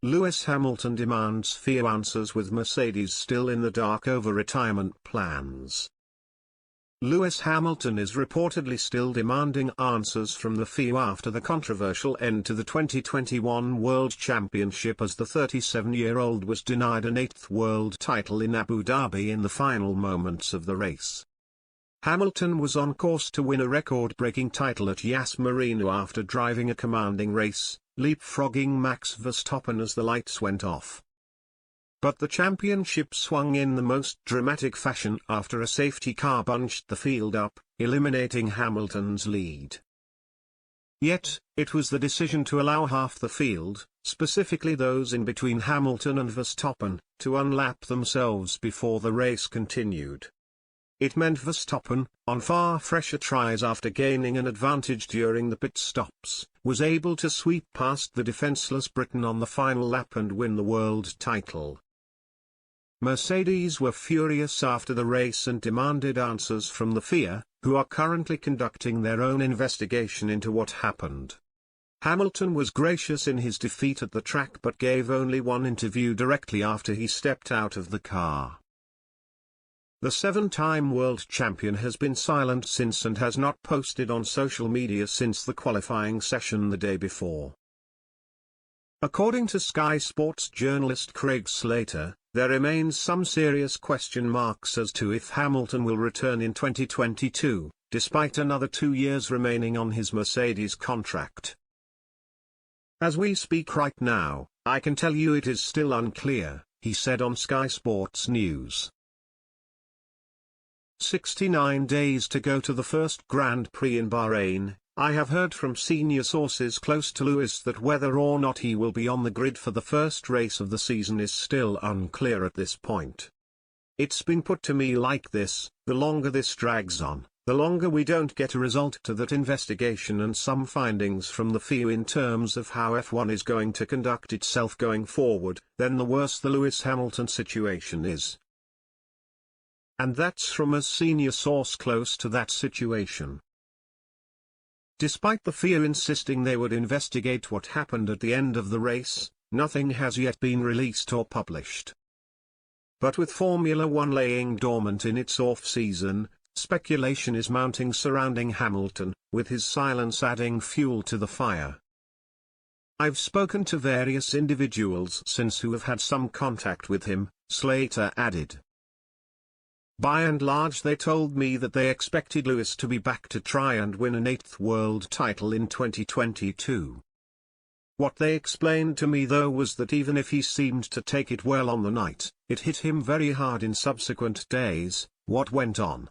Lewis Hamilton demands FIA answers with Mercedes still in the dark over retirement plans. Lewis Hamilton is reportedly still demanding answers from the FIA after the controversial end to the 2021 World Championship, as the 37-year-old was denied an eighth world title in Abu Dhabi in the final moments of the race. Hamilton was on course to win a record-breaking title at Yas Marina after driving a commanding race, leapfrogging Max Verstappen as the lights went off. But the championship swung in the most dramatic fashion after a safety car bunched the field up, eliminating Hamilton's lead. Yet, it was the decision to allow half the field, specifically those in between Hamilton and Verstappen, to unlap themselves before the race continued. It meant Verstappen, on far fresher tries after gaining an advantage during the pit stops, was able to sweep past the defenseless Briton on the final lap and win the world title. Mercedes were furious after the race and demanded answers from the FIA, who are currently conducting their own investigation into what happened. Hamilton was gracious in his defeat at the track but gave only one interview directly after he stepped out of the car. The seven-time world champion has been silent since and has not posted on social media since the qualifying session the day before. According to Sky Sports journalist Craig Slater, there remains some serious question marks as to if Hamilton will return in 2022, despite another 2 years remaining on his Mercedes contract. "As we speak right now, I can tell you it is still unclear," he said on Sky Sports News. 69 days to go to the first Grand Prix in Bahrain. I have heard from senior sources close to Lewis that whether or not he will be on the grid for the first race of the season is still unclear at this point. It's been put to me like this: the longer this drags on, the longer we don't get a result to that investigation and some findings from the FIA in terms of how F1 is going to conduct itself going forward, then the worse the Lewis Hamilton situation is. And that's from a senior source close to that situation. Despite the FIA insisting they would investigate what happened at the end of the race, nothing has yet been released or published. But with Formula One laying dormant in its off-season, speculation is mounting surrounding Hamilton, with his silence adding fuel to the fire. "I've spoken to various individuals since who have had some contact with him," Slater added. "By and large they told me that they expected Lewis to be back to try and win an eighth world title in 2022. What they explained to me though was that even if he seemed to take it well on the night, it hit him very hard in subsequent days. What went on